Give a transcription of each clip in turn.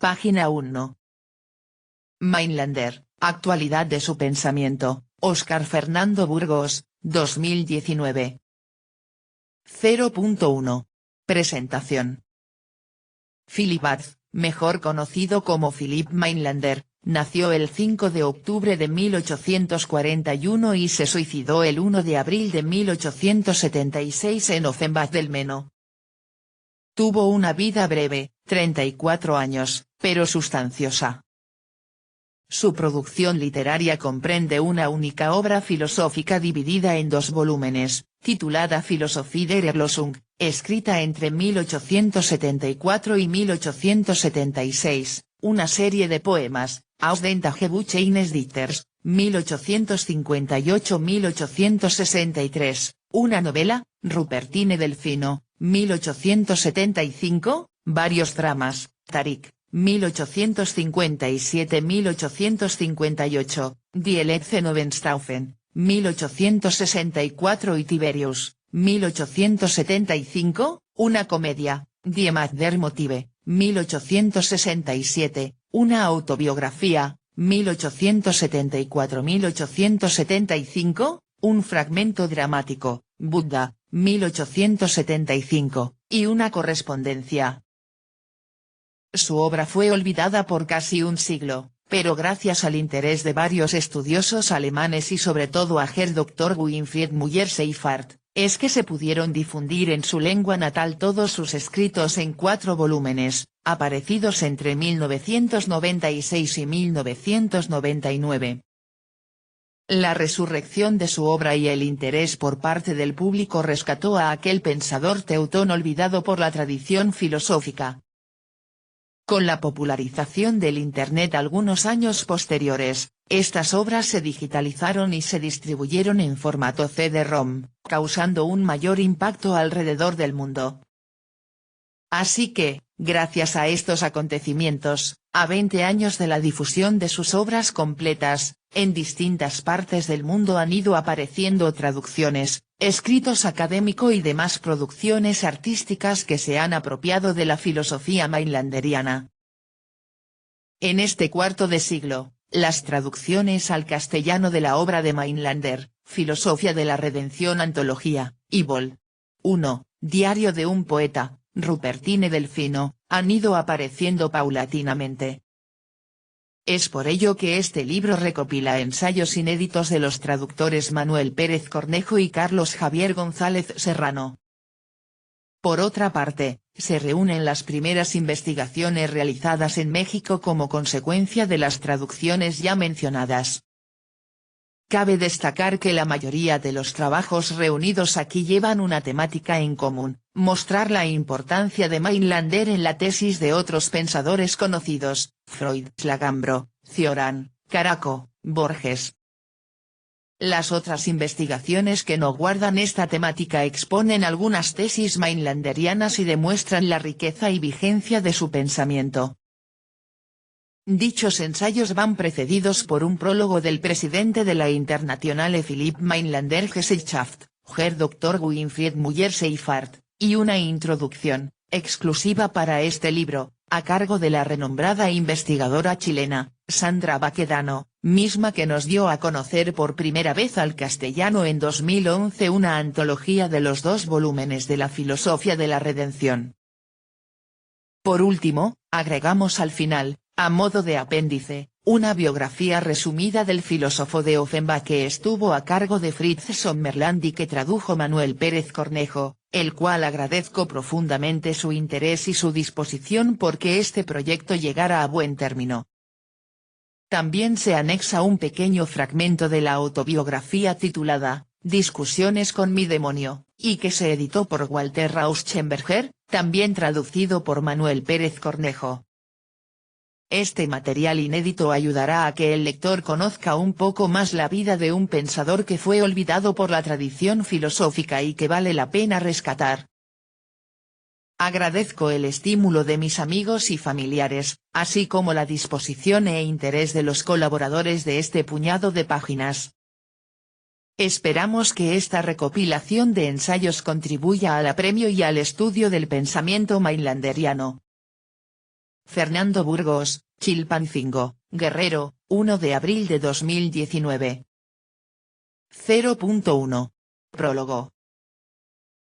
Página 1. Mainlander, actualidad de su pensamiento, Óscar Fernando Burgos, 2019. 0.1. Presentación. Philip Batz, mejor conocido como Philipp Mainlander, nació el 5 de octubre de 1841 y se suicidó el 1 de abril de 1876 en Offenbach del Meno. Tuvo una vida breve, 34 años, pero sustanciosa. Su producción literaria comprende una única obra filosófica dividida en 2 volúmenes, titulada Philosophie der Erlösung, escrita entre 1874 y 1876, una serie de poemas, Aus den Tagebuch eines Dichters, 1858-1863, una novela, Rupertine Delfino, 1875, varios dramas, Tarik, 1857-1858, Die Letzten 1864 y Tiberius, 1875, una comedia, Die Macht der Motive, 1867, una autobiografía, 1874-1875, un fragmento dramático, Buddha, 1875, y una correspondencia. Su obra fue olvidada por casi un siglo, pero gracias al interés de varios estudiosos alemanes y sobre todo a Herr Dr. Winfried Müller-Seifert, es que se pudieron difundir en su lengua natal todos sus escritos en 4 volúmenes, aparecidos entre 1996 y 1999. La resurrección de su obra y el interés por parte del público rescató a aquel pensador teutón olvidado por la tradición filosófica. Con la popularización del Internet algunos años posteriores, estas obras se digitalizaron y se distribuyeron en formato CD-ROM, causando un mayor impacto alrededor del mundo. Así que, gracias a estos acontecimientos, a 20 años de la difusión de sus obras completas, en distintas partes del mundo han ido apareciendo traducciones, escritos académico y demás producciones artísticas que se han apropiado de la filosofía mainlanderiana. En este cuarto de siglo, las traducciones al castellano de la obra de Mainlander, Filosofía de la Redención Antología, y Vol. 1, Diario de un poeta, Rupertine Delfino, han ido apareciendo paulatinamente. Es por ello que este libro recopila ensayos inéditos de los traductores Manuel Pérez Cornejo y Carlos Javier González Serrano. Por otra parte, se reúnen las primeras investigaciones realizadas en México como consecuencia de las traducciones ya mencionadas. Cabe destacar que la mayoría de los trabajos reunidos aquí llevan una temática en común, mostrar la importancia de Mainlander en la tesis de otros pensadores conocidos, Freud, Slagambro, Cioran, Caraco, Borges. Las otras investigaciones que no guardan esta temática exponen algunas tesis mainlanderianas y demuestran la riqueza y vigencia de su pensamiento. Dichos ensayos van precedidos por un prólogo del presidente de la Internationale Philipp Mainlander Gesellschaft, Herr Dr. Winfried Müller-Seifert, y una introducción, exclusiva para este libro, a cargo de la renombrada investigadora chilena, Sandra Baquedano, misma que nos dio a conocer por primera vez al castellano en 2011 una antología de los 2 volúmenes de la Filosofía de la Redención. Por último, agregamos al final, a modo de apéndice, una biografía resumida del filósofo de Offenbach que estuvo a cargo de Fritz Sommerland y que tradujo Manuel Pérez Cornejo, el cual agradezco profundamente su interés y su disposición porque este proyecto llegara a buen término. También se anexa un pequeño fragmento de la autobiografía titulada, Discusiones con mi demonio, y que se editó por Walter Rauschenberger, también traducido por Manuel Pérez Cornejo. Este material inédito ayudará a que el lector conozca un poco más la vida de un pensador que fue olvidado por la tradición filosófica y que vale la pena rescatar. Agradezco el estímulo de mis amigos y familiares, así como la disposición e interés de los colaboradores de este puñado de páginas. Esperamos que esta recopilación de ensayos contribuya al apremio y al estudio del pensamiento mainlanderiano. Fernando Burgos, Chilpancingo, Guerrero, 1 de abril de 2019. 0.1. Prólogo.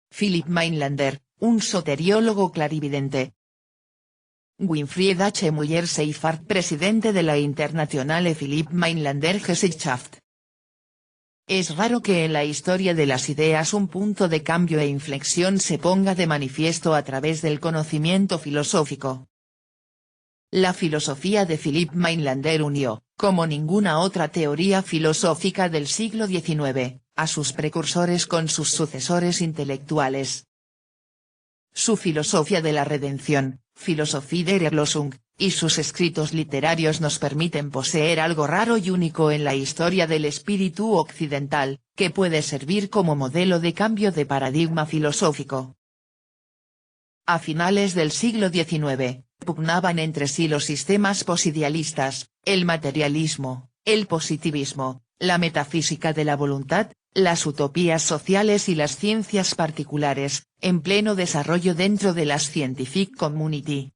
Philip Mainlander, un soteriólogo clarividente. Winfried H. Müller-Seifert, presidente de la Internationale Philipp Mainlander Gesellschaft. Es raro que en la historia de las ideas un punto de cambio e inflexión se ponga de manifiesto a través del conocimiento filosófico. La filosofía de Philipp Mainlander unió, como ninguna otra teoría filosófica del siglo XIX, a sus precursores con sus sucesores intelectuales. Su filosofía de la redención, Philosophie der Erlösung, y sus escritos literarios nos permiten poseer algo raro y único en la historia del espíritu occidental, que puede servir como modelo de cambio de paradigma filosófico. A finales del siglo XIX, pugnaban entre sí los sistemas posidealistas, el materialismo, el positivismo, la metafísica de la voluntad, las utopías sociales y las ciencias particulares, en pleno desarrollo dentro de la scientific community.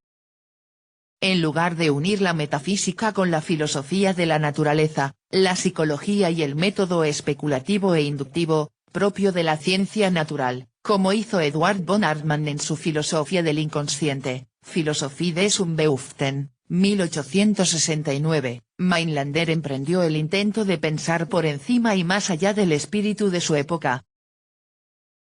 En lugar de unir la metafísica con la filosofía de la naturaleza, la psicología y el método especulativo e inductivo, propio de la ciencia natural, como hizo Eduard von Hartmann en su filosofía del inconsciente, Philosophie des Unbewussten, 1869, Mainlander emprendió el intento de pensar por encima y más allá del espíritu de su época.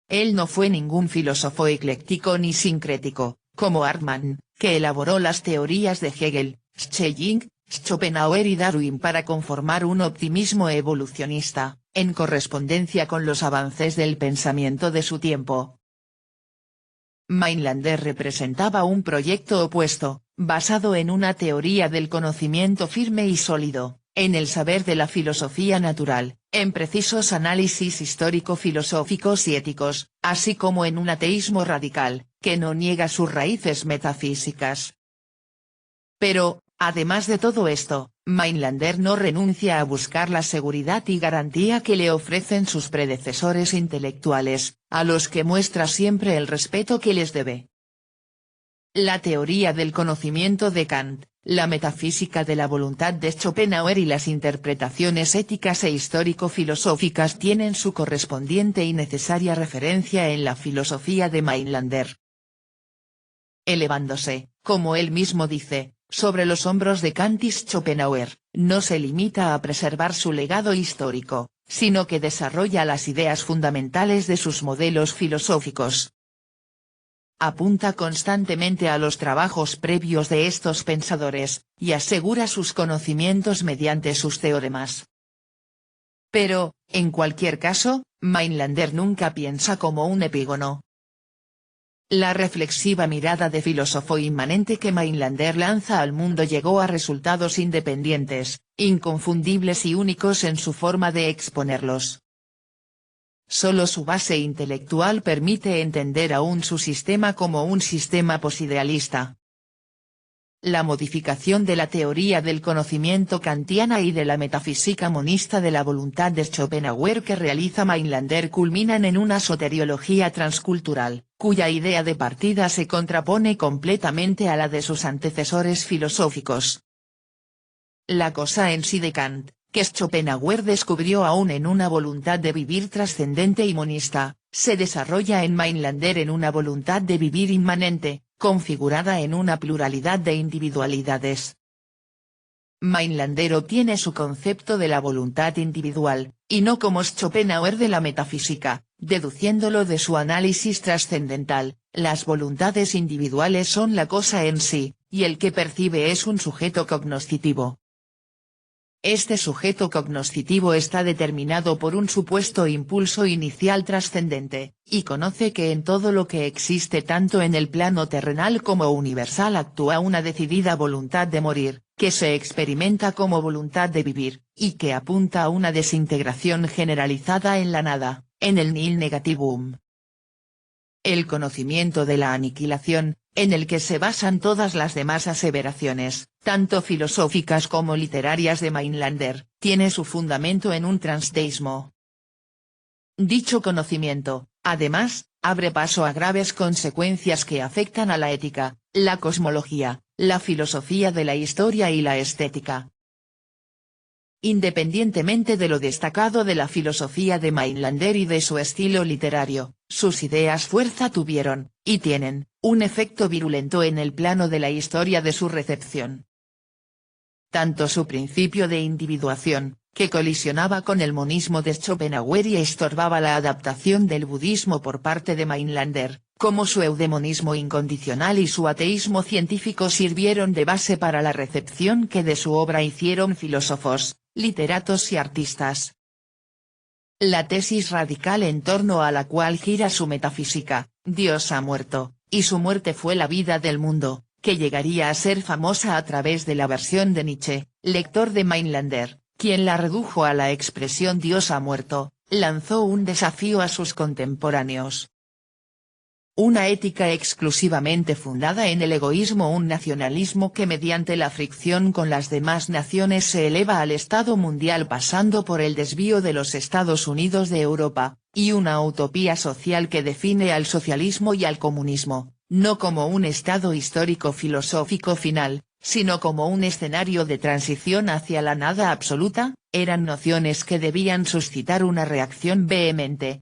Él no fue ningún filósofo ecléctico ni sincrético, como Hartmann, que elaboró las teorías de Hegel, Schelling, Schopenhauer y Darwin para conformar un optimismo evolucionista, en correspondencia con los avances del pensamiento de su tiempo. Mainlander representaba un proyecto opuesto, basado en una teoría del conocimiento firme y sólido, en el saber de la filosofía natural, en precisos análisis histórico-filosóficos y éticos, así como en un ateísmo radical, que no niega sus raíces metafísicas. Pero, además de todo esto, Mainlander no renuncia a buscar la seguridad y garantía que le ofrecen sus predecesores intelectuales, a los que muestra siempre el respeto que les debe. La teoría del conocimiento de Kant, la metafísica de la voluntad de Schopenhauer y las interpretaciones éticas e histórico-filosóficas tienen su correspondiente y necesaria referencia en la filosofía de Mainlander. Elevándose, como él mismo dice, sobre los hombros de Kant y Schopenhauer, no se limita a preservar su legado histórico, sino que desarrolla las ideas fundamentales de sus modelos filosóficos. Apunta constantemente a los trabajos previos de estos pensadores, y asegura sus conocimientos mediante sus teoremas. Pero, en cualquier caso, Mainlander nunca piensa como un epígono. La reflexiva mirada de filósofo inmanente que Mainlander lanza al mundo llegó a resultados independientes, inconfundibles y únicos en su forma de exponerlos. Solo su base intelectual permite entender aún su sistema como un sistema posidealista. La modificación de la teoría del conocimiento kantiana y de la metafísica monista de la voluntad de Schopenhauer que realiza Mainlander culminan en una soteriología transcultural, cuya idea de partida se contrapone completamente a la de sus antecesores filosóficos. La cosa en sí de Kant, que Schopenhauer descubrió aún en una voluntad de vivir trascendente y monista, se desarrolla en Mainlander en una voluntad de vivir inmanente, configurada en una pluralidad de individualidades. Mainlander obtiene su concepto de la voluntad individual, y no como Schopenhauer de la metafísica, deduciéndolo de su análisis trascendental, las voluntades individuales son la cosa en sí, y el que percibe es un sujeto cognoscitivo. Este sujeto cognoscitivo está determinado por un supuesto impulso inicial trascendente, y conoce que en todo lo que existe tanto en el plano terrenal como universal actúa una decidida voluntad de morir, que se experimenta como voluntad de vivir, y que apunta a una desintegración generalizada en la nada, en el nihil negativum. El conocimiento de la aniquilación, en el que se basan todas las demás aseveraciones, tanto filosóficas como literarias de Mainlander, tiene su fundamento en un transdeísmo. Dicho conocimiento, además, abre paso a graves consecuencias que afectan a la ética, la cosmología, la filosofía de la historia y la estética. Independientemente de lo destacado de la filosofía de Mainlander y de su estilo literario, sus ideas fuerza tuvieron, y tienen, un efecto virulento en el plano de la historia de su recepción. Tanto su principio de individuación, que colisionaba con el monismo de Schopenhauer y estorbaba la adaptación del budismo por parte de Mainlander, como su eudemonismo incondicional y su ateísmo científico sirvieron de base para la recepción que de su obra hicieron filósofos, literatos y artistas. La tesis radical en torno a la cual gira su metafísica, Dios ha muerto, y su muerte fue la vida del mundo, que llegaría a ser famosa a través de la versión de Nietzsche, lector de Mainlander, quien la redujo a la expresión Dios ha muerto, lanzó un desafío a sus contemporáneos. Una ética exclusivamente fundada en el egoísmo, un nacionalismo que mediante la fricción con las demás naciones se eleva al Estado mundial pasando por el desvío de los Estados Unidos de Europa, y una utopía social que define al socialismo y al comunismo, no como un estado histórico filosófico final, sino como un escenario de transición hacia la nada absoluta, eran nociones que debían suscitar una reacción vehemente.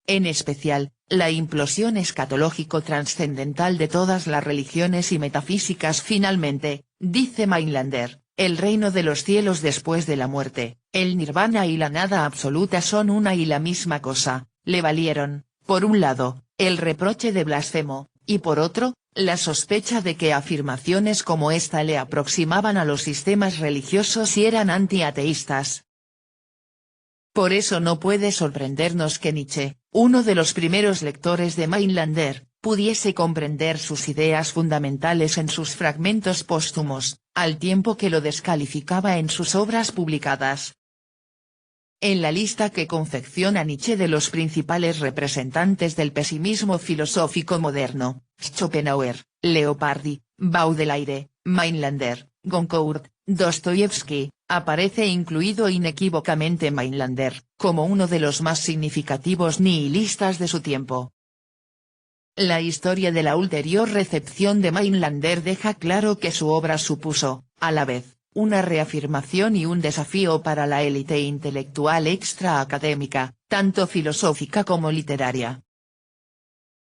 En especial, la implosión escatológico-trascendental de todas las religiones y metafísicas. Finalmente, dice Mainlander, el reino de los cielos después de la muerte, el nirvana y la nada absoluta son una y la misma cosa, le valieron, por un lado, el reproche de blasfemo, y por otro, la sospecha de que afirmaciones como esta le aproximaban a los sistemas religiosos y eran anti-ateístas. Por eso no puede sorprendernos que Nietzsche, uno de los primeros lectores de Mainlander, pudiese comprender sus ideas fundamentales en sus fragmentos póstumos, al tiempo que lo descalificaba en sus obras publicadas. En la lista que confecciona Nietzsche de los principales representantes del pesimismo filosófico moderno, Schopenhauer, Leopardi, Baudelaire, Mainlander, Goncourt, Dostoyevsky, aparece incluido inequívocamente Mainlander, como uno de los más significativos nihilistas de su tiempo. La historia de la ulterior recepción de Mainlander deja claro que su obra supuso, a la vez, una reafirmación y un desafío para la élite intelectual extraacadémica, tanto filosófica como literaria.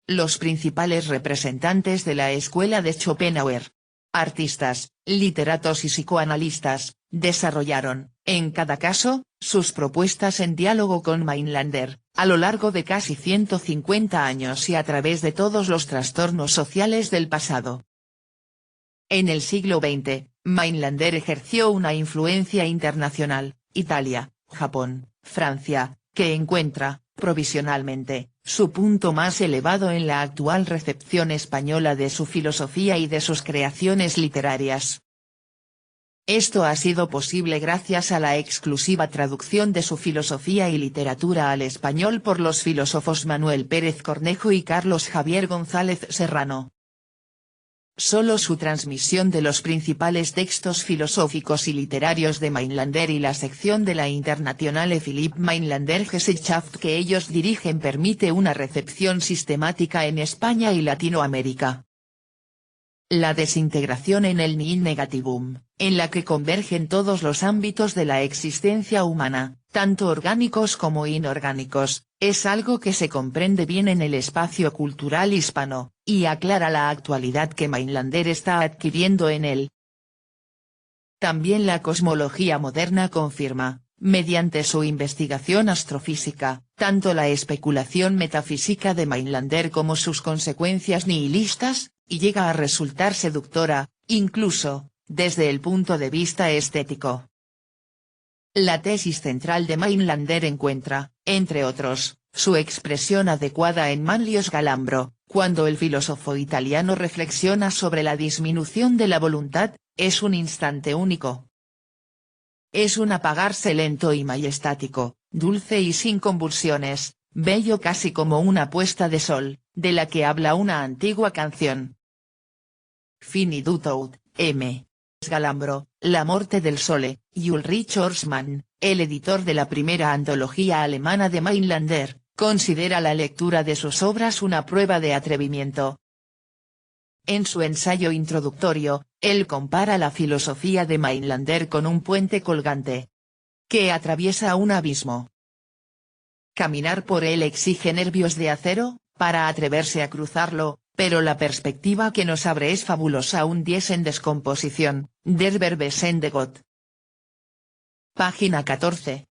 Los principales representantes de la escuela de Schopenhauer, artistas, literatos y psicoanalistas, desarrollaron, en cada caso, sus propuestas en diálogo con Mainlander, a lo largo de casi 150 años y a través de todos los trastornos sociales del pasado. En el siglo XX, Mainlander ejerció una influencia internacional, Italia, Japón, Francia, que encuentra, provisionalmente, su punto más elevado en la actual recepción española de su filosofía y de sus creaciones literarias. Esto ha sido posible gracias a la exclusiva traducción de su filosofía y literatura al español por los filósofos Manuel Pérez Cornejo y Carlos Javier González Serrano. Solo su transmisión de los principales textos filosóficos y literarios de Mainlander y la sección de la Internationale Philipp Mainlander Gesellschaft que ellos dirigen permite una recepción sistemática en España y Latinoamérica. La desintegración en el nihil negativum, en la que convergen todos los ámbitos de la existencia humana, tanto orgánicos como inorgánicos, es algo que se comprende bien en el espacio cultural hispano, y aclara la actualidad que Mainlander está adquiriendo en él. También la cosmología moderna confirma, mediante su investigación astrofísica, tanto la especulación metafísica de Mainlander como sus consecuencias nihilistas, y llega a resultar seductora, incluso, desde el punto de vista estético. La tesis central de Mainlander encuentra, entre otros, su expresión adecuada en Manlio Sgalambro, cuando el filósofo italiano reflexiona sobre la disminución de la voluntad, es un instante único. Es un apagarse lento y majestático, dulce y sin convulsiones, bello casi como una puesta de sol, de la que habla una antigua canción. Fini du tout, M. Sgalambro, La morte del sole, y Ulrich Horstmann, el editor de la primera antología alemana de Mainlander, considera la lectura de sus obras una prueba de atrevimiento. En su ensayo introductorio, él compara la filosofía de Mainlander con un puente colgante que atraviesa un abismo. Caminar por él exige nervios de acero, para atreverse a cruzarlo, pero la perspectiva que nos abre es fabulosa. Un 10 en descomposición, Der Verbe de Gott. Página 14.